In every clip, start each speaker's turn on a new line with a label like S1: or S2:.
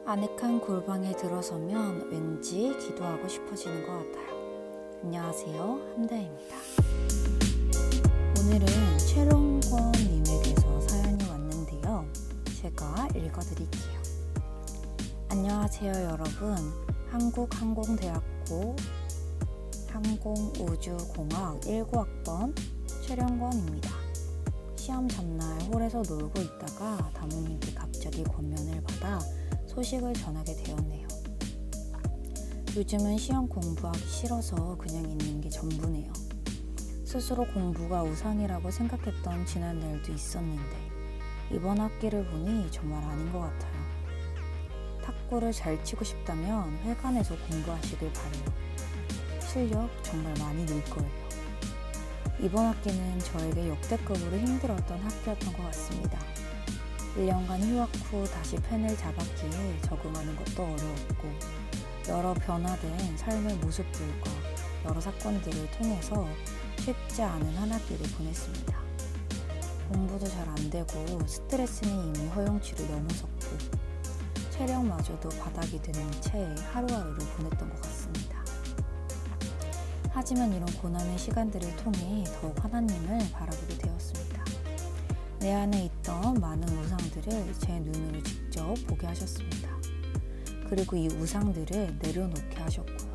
S1: 아늑한 골방에 들어서면 왠지 기도하고 싶어지는 것 같아요. 안녕하세요, 함다입니다. 오늘은 최롱권님에게서 사연이 왔는데요. 제가 읽어드릴게요. 안녕하세요 여러분. 한국항공대학교 항공우주공학 19학번 최령권입니다. 시험 전날 홀에서 놀고 있다가 담임님께 갑자기 권면을 받아 소식을 전하게 되었네요. 요즘은 시험 공부하기 싫어서 그냥 있는 게 전부네요. 스스로 공부가 우상이라고 생각했던 지난 날도 있었는데 이번 학기를 보니 정말 아닌 것 같아요. 탁구를 잘 치고 싶다면 회관에서 공부하시길 바래요. 실력 정말 많이 늘 거예요. 이번 학기는 저에게 역대급으로 힘들었던 학기였던 것 같습니다. 1년간 휴학 후 다시 펜을 잡았기에 적응하는 것도 어려웠고 여러 변화된 삶의 모습들과 여러 사건들을 통해서 쉽지 않은 한 학기를 보냈습니다. 공부도 잘 안 되고 스트레스는 이미 허용치를 넘어섰고 체력마저도 바닥이 되는 채 하루하루를 보냈던 것 같습니다. 하지만 이런 고난의 시간들을 통해 더욱 하나님을 바라보게 되었습니다. 내 안에 있던 많은 우상들을 제 눈으로 직접 보게 하셨습니다. 그리고 이 우상들을 내려놓게 하셨고요.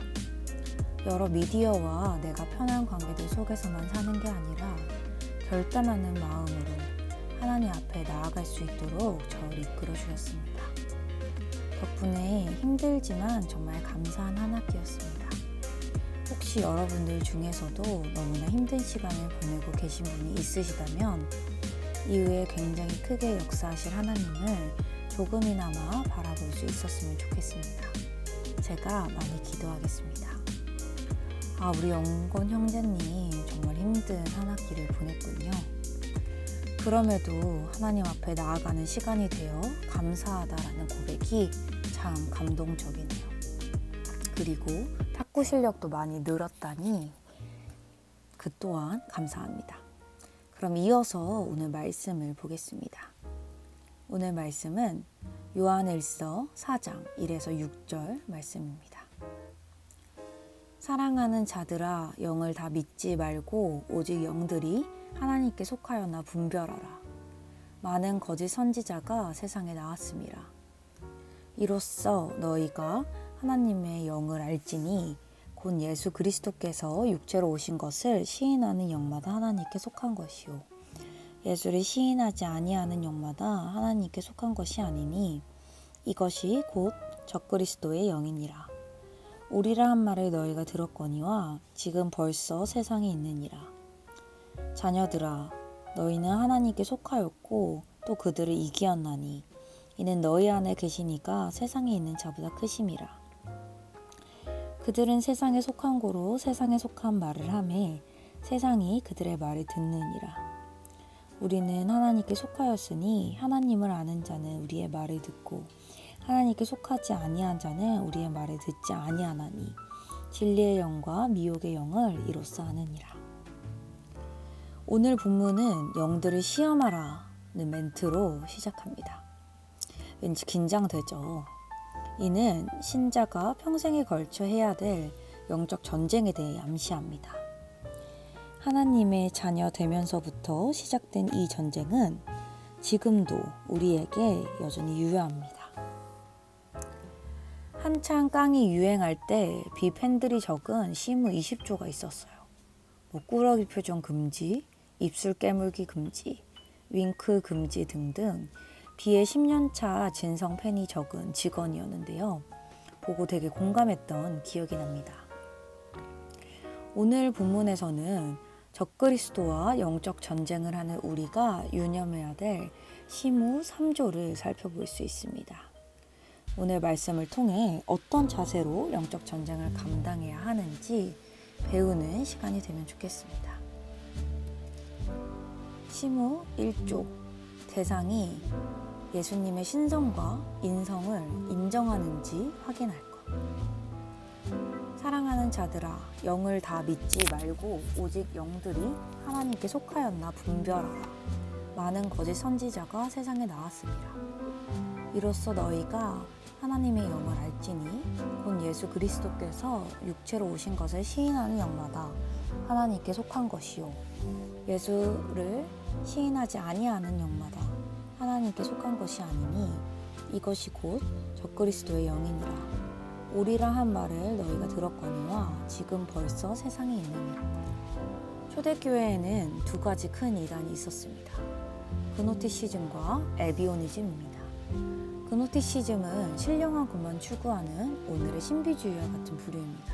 S1: 여러 미디어와 내가 편한 관계들 속에서만 사는 게 아니라 결단하는 마음으로 하나님 앞에 나아갈 수 있도록 저를 이끌어 주셨습니다. 덕분에 힘들지만 정말 감사한 한 학기였습니다. 혹시 여러분들 중에서도 너무나 힘든 시간을 보내고 계신 분이 있으시다면 이후에 굉장히 크게 역사하실 하나님을 조금이나마 바라볼 수 있었으면 좋겠습니다. 제가 많이 기도하겠습니다. 우리 영건 형제님 정말 힘든 한 학기를 보냈군요. 그럼에도 하나님 앞에 나아가는 시간이 되어 감사하다라는 고백이 참 감동적이네요. 그리고 탁구 실력도 많이 늘었다니 그 또한 감사합니다. 그럼 이어서 오늘 말씀을 보겠습니다. 오늘 말씀은 요한일서 4장 1에서 6절 말씀입니다. 사랑하는 자들아 영을 다 믿지 말고 오직 영들이 하나님께 속하였나 분별하라. 많은 거짓 선지자가 세상에 나왔음이라. 이로써 너희가 하나님의 영을 알지니 곧 예수 그리스도께서 육체로 오신 것을 시인하는 영마다 하나님께 속한 것이요 예수를 시인하지 아니하는 영마다 하나님께 속한 것이 아니니 이것이 곧 적그리스도의 영이니라. 오리라 한 말을 너희가 들었거니와 지금 벌써 세상에 있느니라. 자녀들아 너희는 하나님께 속하였고 또 그들을 이기었나니 이는 너희 안에 계시니가 세상에 있는 자보다 크심이라. 그들은 세상에 속한 고로 세상에 속한 말을 하매 세상이 그들의 말을 듣느니라. 우리는 하나님께 속하였으니 하나님을 아는 자는 우리의 말을 듣고 하나님께 속하지 아니한 자는 우리의 말을 듣지 아니하나니 진리의 영과 미혹의 영을 이로써 아느니라. 오늘 본문은 영들을 시험하라는 멘트로 시작합니다. 왠지 긴장되죠. 이는 신자가 평생에 걸쳐 해야 될 영적 전쟁에 대해 암시합니다. 하나님의 자녀 되면서부터 시작된 이 전쟁은 지금도 우리에게 여전히 유효합니다. 한창 깡이 유행할 때 비팬들이 적은 시무 20조가 있었어요. 꾸러기 표정 금지, 입술 깨물기 금지, 윙크 금지 등등 비의 10년차 진성 팬이 적은 직원이었는데요. 보고 되게 공감했던 기억이 납니다. 오늘 본문에서는 적그리스도와 영적 전쟁을 하는 우리가 유념해야 될 시무 3조를 살펴볼 수 있습니다. 오늘 말씀을 통해 어떤 자세로 영적 전쟁을 감당해야 하는지 배우는 시간이 되면 좋겠습니다. 시무 1조 대상이 예수님의 신성과 인성을 인정하는지 확인할 것. 사랑하는 자들아 영을 다 믿지 말고 오직 영들이 하나님께 속하였나 분별하라. 많은 거짓 선지자가 세상에 나왔습니다. 이로써 너희가 하나님의 영을 알지니 곧 예수 그리스도께서 육체로 오신 것을 시인하는 영마다 하나님께 속한 것이요 예수를 시인하지 아니하는 영마다 하나님께 속한 것이 아니니 이것이 곧 적그리스도의 영이니라. 오리라 한 말을 너희가 들었거니와 지금 벌써 세상에 있느니라. 초대교회에는 두 가지 큰 이단이 있었습니다. 그노티시즘과 에비오니즘입니다. 그노티시즘은 신령한 것만 추구하는 오늘의 신비주의와 같은 부류입니다.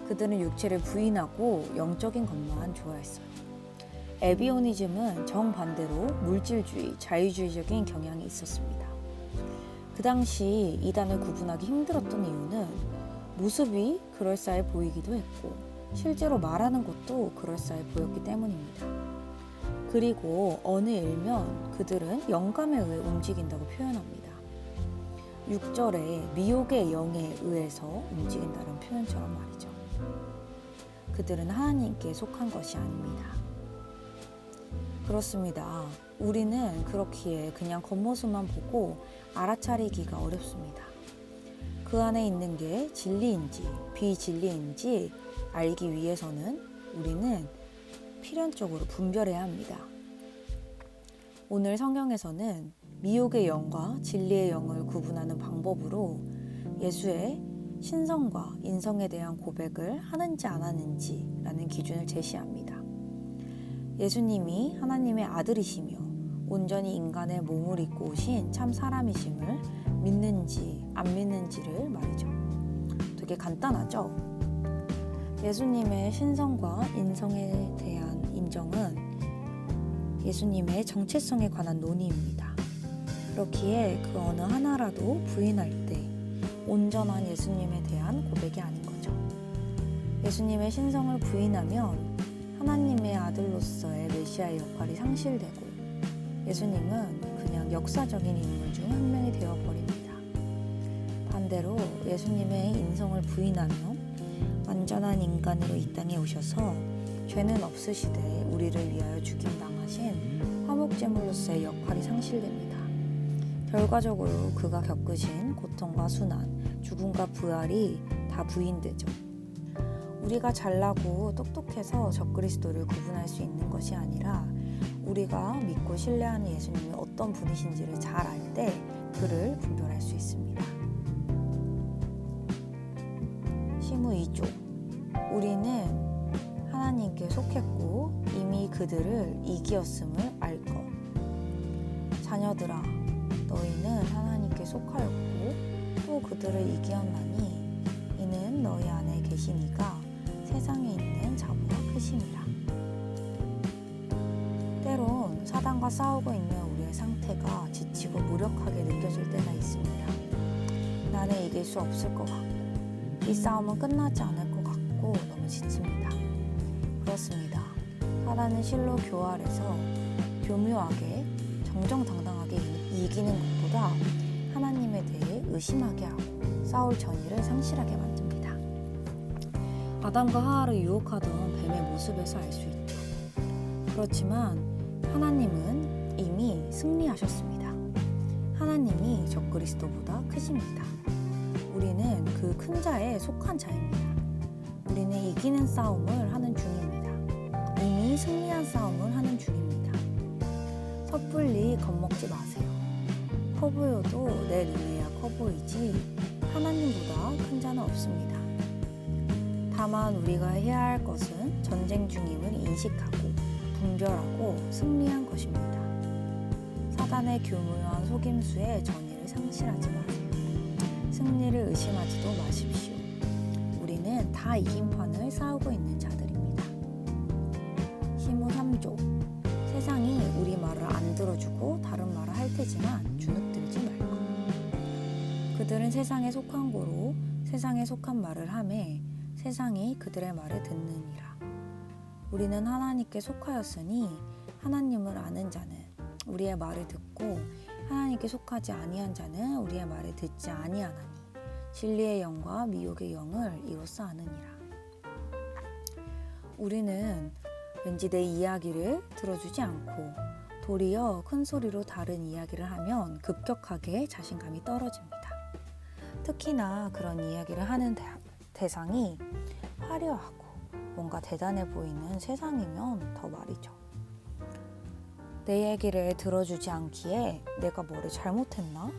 S1: 그들은 육체를 부인하고 영적인 것만 좋아했어요. 에비오니즘은 정반대로 물질주의, 자유주의적인 경향이 있었습니다. 그 당시 이단을 구분하기 힘들었던 이유는 모습이 그럴싸해 보이기도 했고 실제로 말하는 것도 그럴싸해 보였기 때문입니다. 그리고 어느 일면 그들은 영감에 의해 움직인다고 표현합니다. 6절에 미혹의 영에 의해서 움직인다는 표현처럼 말이죠. 그들은 하나님께 속한 것이 아닙니다. 그렇습니다. 우리는 그렇기에 그냥 겉모습만 보고 알아차리기가 어렵습니다. 그 안에 있는 게 진리인지 비진리인지 알기 위해서는 우리는 필연적으로 분별해야 합니다. 오늘 성경에서는 미혹의 영과 진리의 영을 구분하는 방법으로 예수의 신성과 인성에 대한 고백을 하는지 안 하는지라는 기준을 제시합니다. 예수님이 하나님의 아들이시며 온전히 인간의 몸을 입고 오신 참 사람이심을 믿는지 안 믿는지를 말이죠. 되게 간단하죠? 예수님의 신성과 인성에 대한 인정은 예수님의 정체성에 관한 논의입니다. 그렇기에 그 어느 하나라도 부인할 때 온전한 예수님에 대한 고백이 아닌 거죠. 예수님의 신성을 부인하면 하나님의 아들로서의 메시아의 역할이 상실되고 예수님은 그냥 역사적인 인물 중 한 명이 되어버립니다. 반대로 예수님의 인성을 부인하면 완전한 인간으로 이 땅에 오셔서 죄는 없으시되 우리를 위하여 죽임당하신 화목제물로서의 역할이 상실됩니다. 결과적으로 그가 겪으신 고통과 순환, 죽음과 부활이 다 부인되죠. 우리가 잘나고 똑똑해서 적그리스도를 구분할 수 있는 것이 아니라 우리가 믿고 신뢰하는 예수님이 어떤 분이신지를 잘 알 때 그를 분별할 수 있습니다. 시무 2조. 우리는 하나님께 속했고 이미 그들을 이기었음을 알 것. 자녀들아, 너희는 하나님께 속하였고 또 그들을 이기었나니 이는 너희 안에 계신 이가 세상에 있는 자보다 크심이라. 때론 사단과 싸우고 있는 우리의 상태가 지치고 무력하게 느껴질 때가 있습니다. 나는 이길 수 없을 것 같고 이 싸움은 끝나지 않을 것 같고 너무 지칩니다. 그렇습니다. 사단은 실로 교활해서 교묘하게 정정당당하게 이기는 것보다 하나님에 대해 의심하게 하고 싸울 전의를 상실하게 만듭니다. 아담과 하와를 유혹하던 뱀의 모습에서 알 수 있죠. 그렇지만 하나님은 이미 승리하셨습니다. 하나님이 적그리스도보다 크십니다. 우리는 그 큰 자에 속한 자입니다. 우리는 이기는 싸움을 하는 중입니다. 이미 승리한 싸움을 하는 중입니다. 섣불리 겁먹지 마세요. 커 보여도 내 눈에야 커 보이지 하나님보다 큰 자는 없습니다. 다만 우리가 해야 할 것은 전쟁 중임을 인식하고 분별하고 승리한 것입니다. 사단의 교묘한 속임수에 전의를 상실하지 마세요. 승리를 의심하지도 마십시오. 우리는 다 이긴 판을 싸우고 있는 자들입니다. 시무 3조. 세상이 우리 말을 안 들어주고 다른 말을 할 테지만 주눅들지 말고. 그들은 세상에 속한 고로 세상에 속한 말을 하매 세상이 그들의 말을 듣느니라. 우리는 하나님께 속하였으니 하나님을 아는 자는 우리의 말을 듣고 하나님께 속하지 아니한 자는 우리의 말을 듣지 아니하나니 진리의 영과 미혹의 영을 이로써 아느니라. 우리는 왠지 내 이야기를 들어주지 않고 도리어 큰 소리로 다른 이야기를 하면 급격하게 자신감이 떨어집니다. 특히나 그런 이야기를 하는 대상이 화려하고 뭔가 대단해 보이는 세상이면 더 말이죠. 내 얘기를 들어주지 않기에 내가 뭐를 잘못했나?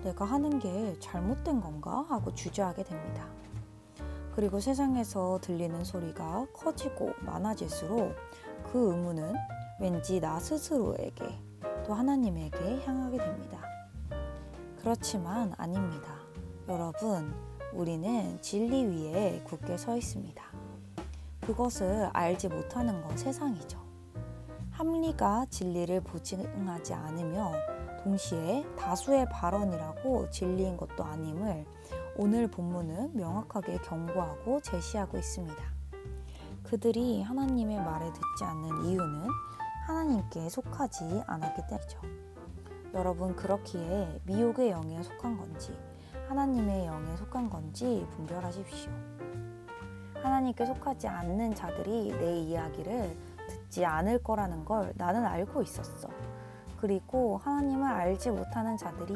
S1: 내가 하는 게 잘못된 건가? 하고 주저하게 됩니다. 그리고 세상에서 들리는 소리가 커지고 많아질수록 그 의무는 왠지 나 스스로에게 또 하나님에게 향하게 됩니다. 그렇지만 아닙니다. 여러분, 우리는 진리 위에 굳게 서 있습니다. 그것을 알지 못하는 건 세상이죠. 합리가 진리를 보증하지 않으며 동시에 다수의 발언이라고 진리인 것도 아님을 오늘 본문은 명확하게 경고하고 제시하고 있습니다. 그들이 하나님의 말을 듣지 않는 이유는 하나님께 속하지 않았기 때문이죠. 여러분, 그렇기에 미혹의 영에 속한 건지 하나님의 영에 속한 건지 분별하십시오. 하나님께 속하지 않는 자들이 내 이야기를 듣지 않을 거라는 걸 나는 알고 있었어. 그리고 하나님을 알지 못하는 자들이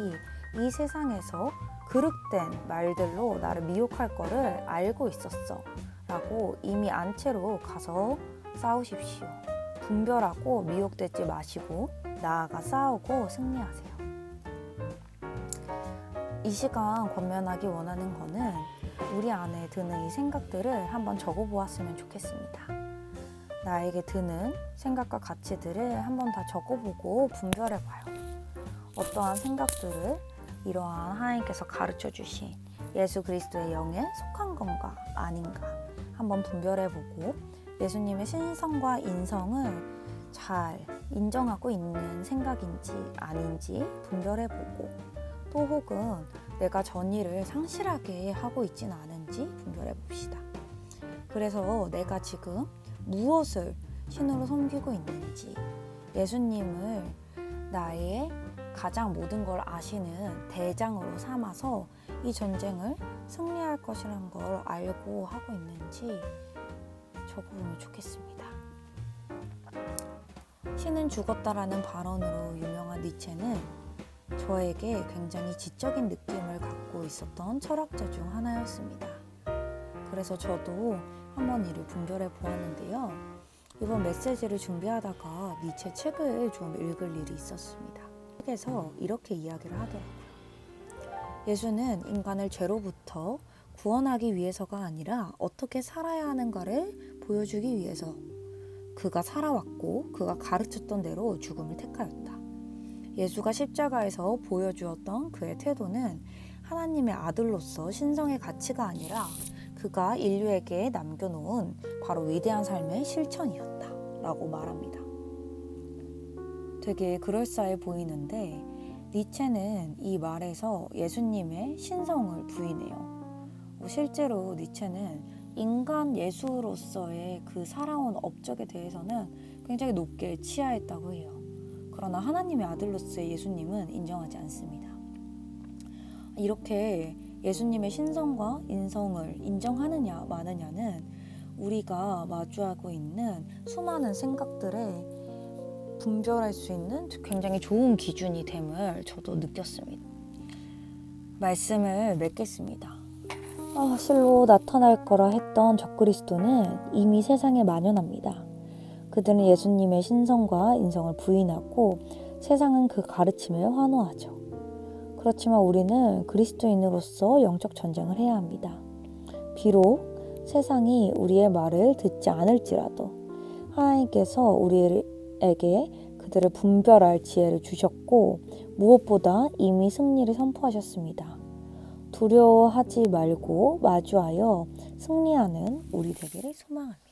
S1: 이 세상에서 그릇된 말들로 나를 미혹할 거를 알고 있었어. 라고 이미 안 채로 가서 싸우십시오. 분별하고 미혹되지 마시고 나아가 싸우고 승리하세요. 이 시간 권면하기 원하는 거는 우리 안에 드는 이 생각들을 한번 적어보았으면 좋겠습니다. 나에게 드는 생각과 가치들을 한번 다 적어보고 분별해봐요. 어떠한 생각들을 이러한 하나님께서 가르쳐 주신 예수 그리스도의 영에 속한 건가 아닌가 한번 분별해보고 예수님의 신성과 인성을 잘 인정하고 있는 생각인지 아닌지 분별해보고 또 혹은 내가 전의를 상실하게 하고 있지는 않은지 분별해봅시다. 그래서 내가 지금 무엇을 신으로 섬기고 있는지 예수님을 나의 가장 모든 걸 아시는 대장으로 삼아서 이 전쟁을 승리할 것이라는 걸 알고 하고 있는지 적어보면 좋겠습니다. 신은 죽었다라는 발언으로 유명한 니체는 저에게 굉장히 지적인 느낌을 갖고 있었던 철학자 중 하나였습니다. 그래서 저도 한번 이를 분별해 보았는데요. 이번 메시지를 준비하다가 니체 책을 좀 읽을 일이 있었습니다. 책에서 이렇게 이야기를 하더라고요. 예수는 인간을 죄로부터 구원하기 위해서가 아니라 어떻게 살아야 하는가를 보여주기 위해서 그가 살아왔고 그가 가르쳤던 대로 죽음을 택하였다. 예수가 십자가에서 보여주었던 그의 태도는 하나님의 아들로서 신성의 가치가 아니라 그가 인류에게 남겨놓은 바로 위대한 삶의 실천이었다 라고 말합니다. 되게 그럴싸해 보이는데 니체는 이 말에서 예수님의 신성을 부인해요. 실제로 니체는 인간 예수로서의 그 살아온 업적에 대해서는 굉장히 높게 치하했다고 해요. 그러나 하나님의 아들로서의 예수님은 인정하지 않습니다. 이렇게 예수님의 신성과 인성을 인정하느냐 마느냐는 우리가 마주하고 있는 수많은 생각들에 분별할 수 있는 굉장히 좋은 기준이 됨을 저도 느꼈습니다. 말씀을 맺겠습니다. 실로 나타날 거라 했던 적그리스도는 이미 세상에 만연합니다. 그들은 예수님의 신성과 인성을 부인하고 세상은 그 가르침을 환호하죠. 그렇지만 우리는 그리스도인으로서 영적 전쟁을 해야 합니다. 비록 세상이 우리의 말을 듣지 않을지라도 하나님께서 우리에게 그들을 분별할 지혜를 주셨고 무엇보다 이미 승리를 선포하셨습니다. 두려워하지 말고 마주하여 승리하는 우리 되기를 소망합니다.